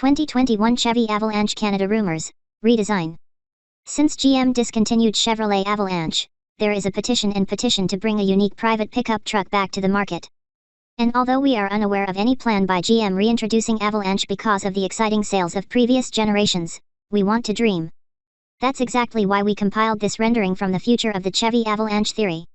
2021 Chevy Avalanche Canada rumors, redesign. Since GM discontinued Chevrolet Avalanche, there is a petition to bring a unique private pickup truck back to the market. And although we are unaware of any plan by GM reintroducing Avalanche because of the exciting sales of previous generations, we want to dream. That's exactly why we compiled this rendering from the future of the Chevy Avalanche theory.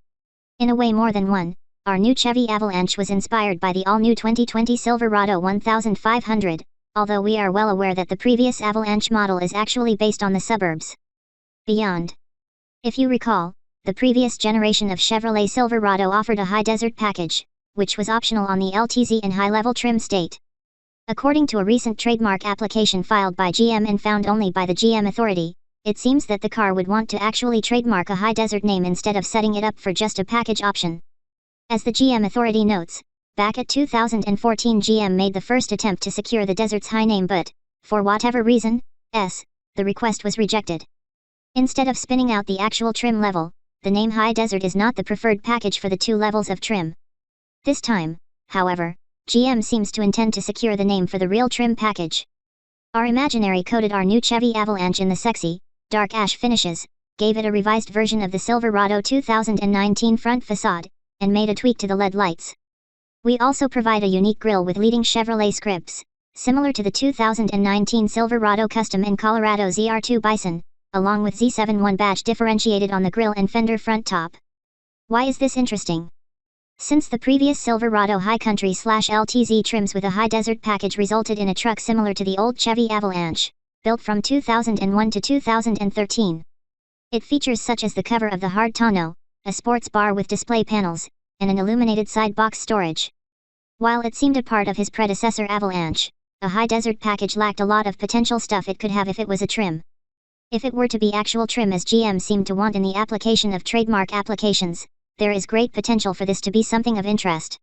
In a way more than one, our new Chevy Avalanche was inspired by the all-new 2020 Silverado 1500, although we are well aware that the previous Avalanche model is actually based on the suburbs beyond. If you recall, the previous generation of Chevrolet Silverado offered a high desert package, which was optional on the LTZ and high-level trim state. According to a recent trademark application filed by GM and found only by the GM Authority, it seems that the car would want to actually trademark a high desert name instead of setting it up for just a package option. As the GM Authority notes, back at 2014 GM made the first attempt to secure the desert's high name, but, for whatever reason, the request was rejected. Instead of spinning out the actual trim level, the name High Desert is not the preferred package for the two levels of trim. This time, however, GM seems to intend to secure the name for the real trim package. Our Imaginary coated our new Chevy Avalanche in the sexy, dark ash finishes, gave it a revised version of the Silverado 2019 front facade, and made a tweak to the LED lights. We also provide a unique grille with leading Chevrolet scripts, similar to the 2019 Silverado Custom and Colorado ZR2 Bison, along with Z71 badge differentiated on the grille and fender front top. Why is this interesting? Since the previous Silverado High Country/LTZ trims with a high desert package resulted in a truck similar to the old Chevy Avalanche, built from 2001 to 2013. It features such as the cover of the hard tonneau, a sports bar with display panels, and an illuminated side box storage. While it seemed a part of his predecessor Avalanche, a high desert package lacked a lot of potential stuff it could have if it was a trim. If it were to be actual trim as GM seemed to want in the application of trademark applications, there is great potential for this to be something of interest.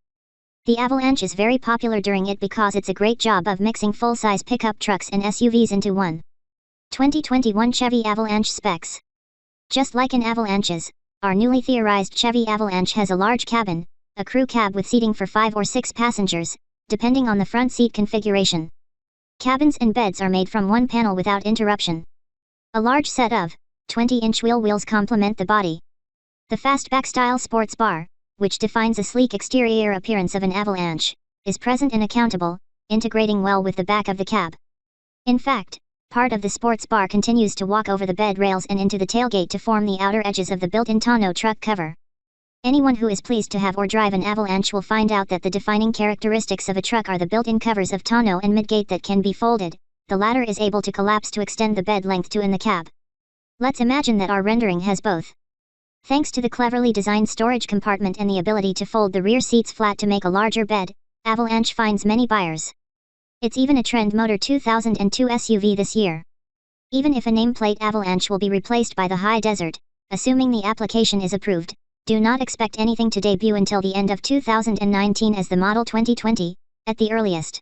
The Avalanche is very popular during it because it's a great job of mixing full-size pickup trucks and SUVs into one. 2021 Chevy Avalanche specs. Just like in Avalanches, our newly theorized Chevy Avalanche has a large cabin, a crew cab with seating for 5 or 6 passengers, depending on the front seat configuration. Cabins and beds are made from one panel without interruption. A large set of 20-inch wheels complement the body. The fastback-style sports bar, which defines a sleek exterior appearance of an Avalanche, is present and accountable, integrating well with the back of the cab. In fact, part of the sports bar continues to walk over the bed rails and into the tailgate to form the outer edges of the built-in tonneau truck cover. Anyone who is pleased to have or drive an Avalanche will find out that the defining characteristics of a truck are the built-in covers of tonneau and midgate that can be folded. The latter is able to collapse to extend the bed length to in the cab. Let's imagine that our rendering has both. Thanks to the cleverly designed storage compartment and the ability to fold the rear seats flat to make a larger bed, Avalanche finds many buyers. It's even a Trend Motor 2002 SUV this year. Even if a nameplate Avalanche will be replaced by the High Desert, assuming the application is approved, do not expect anything to debut until the end of 2019 as the Model 2020, at the earliest.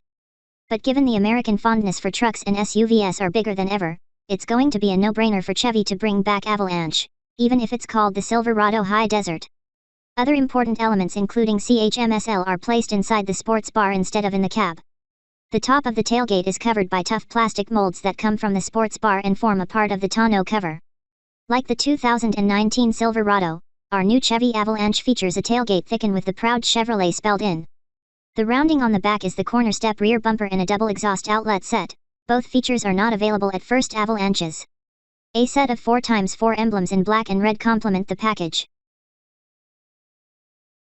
But given the American fondness for trucks and SUVs are bigger than ever, it's going to be a no-brainer for Chevy to bring back Avalanche, even if it's called the Silverado High Desert. Other important elements including CHMSL are placed inside the sports bar instead of in the cab. The top of the tailgate is covered by tough plastic molds that come from the sports bar and form a part of the tonneau cover. Like the 2019 Silverado, our new Chevy Avalanche features a tailgate thickened with the proud Chevrolet spelled in. The rounding on the back is the corner step rear bumper and a double exhaust outlet set. Both features are not available at first Avalanches. A set of 4x4 emblems in black and red complement the package.